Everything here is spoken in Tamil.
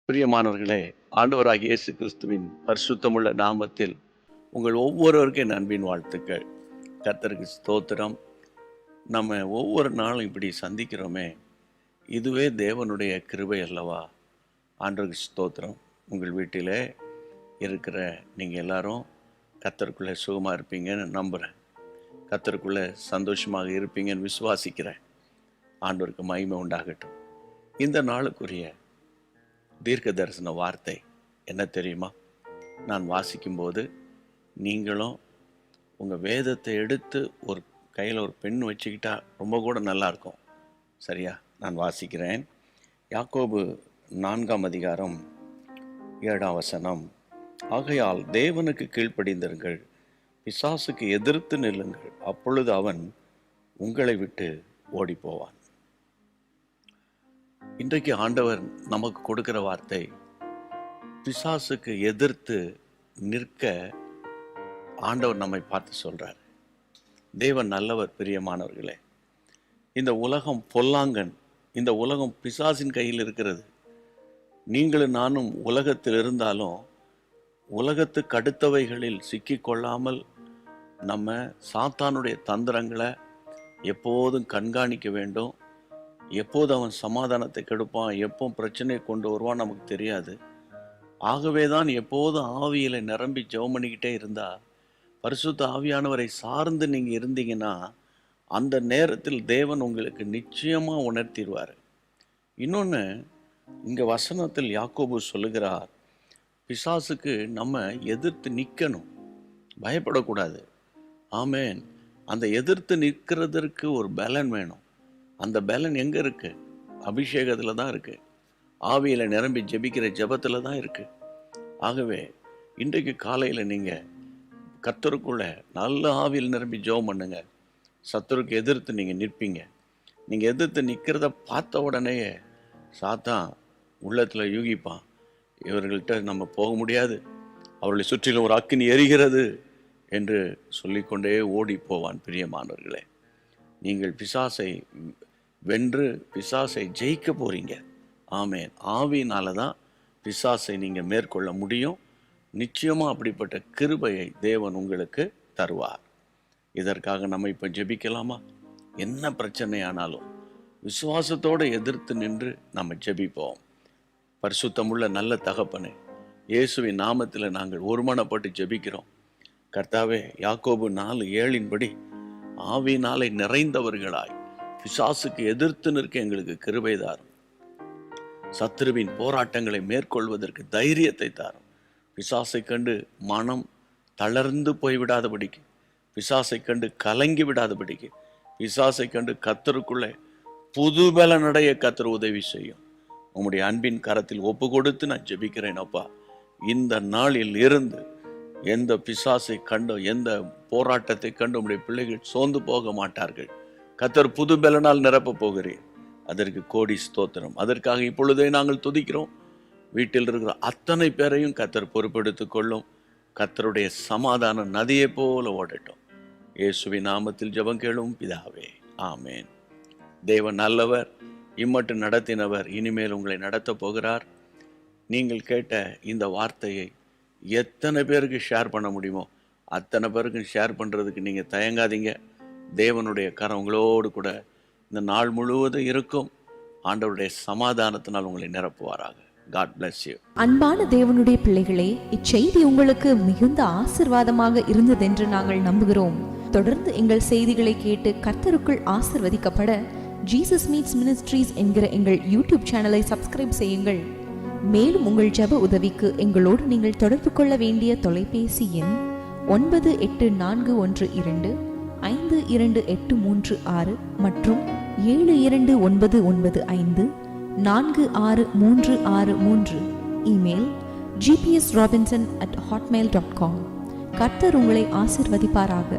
பிரியமானவர்களே, ஆண்டவராகிய இயேசு கிறிஸ்துவின் பரிசுத்தமுள்ள நாமத்தில் உங்கள் ஒவ்வொருவருக்கும் என் அன்பின் வாழ்த்துக்கள். கர்த்தருக்கு ஸ்தோத்திரம். நம்ம ஒவ்வொரு நாளும் இப்படி சந்திக்கிறோமே, இதுவே தேவனுடைய கிருபை அல்லவா? ஆண்டவருக்கு ஸ்தோத்திரம். உங்கள் வீட்டிலே இருக்கிற நீங்கள் எல்லாரும் கர்த்தருக்குள்ளே சுகமாக இருப்பீங்கன்னு நம்புகிறேன். கர்த்தருக்குள்ளே சந்தோஷமாக இருப்பீங்கன்னு விசுவாசிக்கிறேன். ஆண்டவருக்கு மகிமை உண்டாகட்டும். இந்த நாளுக்குரிய தீர்க்க தரிசன வார்த்தை என்ன தெரியுமா? நான் வாசிக்கும்போது நீங்களும் உங்கள் வேதத்தை எடுத்து ஒரு கையில் ஒரு பெண் வச்சுக்கிட்டா ரொம்ப கூட நல்லாயிருக்கும். சரியா? நான் வாசிக்கிறேன். யாக்கோபு 4ஆம் அதிகாரம் 7ஆம் வசனம். ஆகையால் தேவனுக்கு கீழ்ப்படிந்திருங்கள், பிசாசுக்கு எதிர்த்து நில்லுங்கள், அப்பொழுது அவன் உங்களை விட்டு ஓடி போவான். இன்றைக்கு ஆண்டவர் நமக்கு கொடுக்கிற வார்த்தை, பிசாசுக்கு எதிர்த்து நிற்க ஆண்டவர் நம்மை பார்த்து சொல்றார். தேவன் நல்லவர். பிரியமானவர்களே, இந்த உலகம் பொல்லாங்கன். இந்த உலகம் பிசாசின் கையில் இருக்கிறது. நீங்களும் நானும் உலகத்தில் இருந்தாலும் உலகத்துக்கு அடுத்தவைகளில் சிக்கிக்கொள்ளாமல் நம்ம சாத்தானுடைய தந்திரங்களை எப்போதும் கண்காணிக்க வேண்டும். எப்போது அவன் சமாதானத்தை கெடுப்பான், எப்போ பிரச்சனையை கொண்டு வருவான் நமக்கு தெரியாது. ஆகவே தான் எப்போதும் ஆவியில் நிரம்பி ஜெபம் பண்ணிக்கிட்டே இருந்தால், பரிசுத்த ஆவியானவரை சார்ந்து நீங்கள் இருந்தீங்கன்னா அந்த நேரத்தில் தேவன் உங்களுக்கு நிச்சயமாக உணர்த்திடுவார். இன்னொன்று, இங்கே வசனத்தில் யாக்கோபு சொல்லுகிறார், பிசாசுக்கு நம்ம எதிர்த்து நிற்கணும், பயப்படக்கூடாது. ஆமேன். அந்த எதிர்த்து நிற்கிறதற்கு ஒரு பலன் வேணும். அந்த பலன் எங்கே இருக்குது? அபிஷேகத்தில் தான் இருக்குது. ஆவியில் நிரம்பி ஜெபிக்கிற ஜெபத்தில் தான் இருக்குது. ஆகவே இன்றைக்கு காலையில் நீங்கள் கர்த்தருக்குள்ள நல்ல ஆவியில் நிரம்பி ஜெபம் பண்ணுங்க. சத்துருக்கு எதிர்த்து நீங்கள் நிற்பீங்க. நீங்கள் எதிர்த்து நிற்கிறத பார்த்த உடனேயே சாத்தான் உள்ளத்தில் யூகிப்பான், இவர்கள்ட்ட நம்ம போக முடியாது, அவர்களை சுற்றிலும் ஒரு அக்கினி எரிகிறது என்று சொல்லிக்கொண்டே ஓடி போவான். பிரியமானவர்களே, நீங்கள் பிசாசை வென்று பிசாசை ஜெயிக்க போறீங்க. ஆமேன். ஆவியினால தான் பிசாசை நீங்கள் மேற்கொள்ள முடியும். நிச்சயமாக அப்படிப்பட்ட கிருபையை தேவன் உங்களுக்கு தருவார். இதற்காக நம்ம இப்போ ஜெபிக்கலாமா? என்ன பிரச்சனையானாலும் விசுவாசத்தோடு எதிர்த்து நின்று நம்ம ஜெபிப்போம். பரிசுத்தமுள்ள நல்ல தகப்பனே, இயேசுவின் நாமத்தில் நாங்கள் ஒருமனப்பட்டு ஜெபிக்கிறோம். கர்த்தாவே, யாக்கோபு 4:7 ஆவியினாலே நிறைந்தவர்களாய் பிசாசுக்கு எதிர்த்து நிற்க எங்களுக்கு கிருபை தாரும். சத்துருவின் போராட்டங்களை மேற்கொள்வதற்கு தைரியத்தை தாரும். பிசாசை கண்டு மனம் தளர்ந்து போய்விடாதபடிக்கு, பிசாசை கண்டு கலங்கி விடாதபடிக்கு, பிசாசை கண்டு கர்த்தருக்குள்ளே புது பலனடைய கர்த்தர் உதவி செய்யும். உம்முடைய அன்பின் கரத்தில் ஒப்பு கொடுத்து நான் ஜெபிக்கிறேன் அப்பா. இந்த நாளில் இருந்து எந்த பிசாசை கண்டோ, எந்த போராட்டத்தை கண்டு உம்முடைய பிள்ளைகள் சோர்ந்து போக மாட்டார்கள். கர்த்தர் புது பலனால் நிரப்ப போகிறேன். அதற்கு கோடி ஸ்தோத்திரம். அதற்காக இப்பொழுதே நாங்கள் துதிக்கிறோம். வீட்டில் இருக்கிற அத்தனை பேரையும் கர்த்தர் பொறுப்பெடுத்துக் கொள்ளும். கர்த்தருடைய சமாதான நதியை போல ஓடட்டும். இயேசுவின் நாமத்தில் ஜெபம் கேளும் பிதாவே, ஆமேன். தேவன் நல்லவர், இம்மட்டும் நடத்தினவர், இனிமேல் உங்களை நடத்த போகிறார். நீங்கள் கேட்ட இந்த வார்த்தையை எத்தனை பேருக்கு ஷேர் பண்ண முடியுமோ அத்தனை பேருக்கு ஷேர் பண்ணுறதுக்கு நீங்கள் தயங்காதீங்க. தேவனுடைய கரம் உங்களோடு கூட இந்த நாள் முழுவதும் இருக்கும். ஆண்டவருடைய சமாதானத்தினால் உங்களை நிரப்புவாராக. God bless you. அன்பான தேவனுடைய பிள்ளைகளே, இச்செய்தி உங்களுக்கு மிகுந்த ஆசீர்வாதமாக இருந்ததென்று நாங்கள் நம்புகிறோம். தொடர்ந்து எங்கள் செய்திகளை கேட்டு கர்த்தருக்குள் ஆசீர்வதிக்கப்பட ஜீசஸ் மீட்ஸ் மினிஸ்ட்ரீஸ் என்கிற எங்கள் யூடியூப் சேனலை சப்ஸ்கிரைப் செய்யுங்கள். மேலும் உங்கள் ஜெப உதவிக்கு எங்களோடு நீங்கள் தொடர்பு கொள்ள வேண்டிய தொலைபேசி எண் 9842252836 மற்றும் 7299546363. Email gpsrobinson@hotmail.com. கர்த்தர் உங்களை ஆசீர்வதிப்பாராக.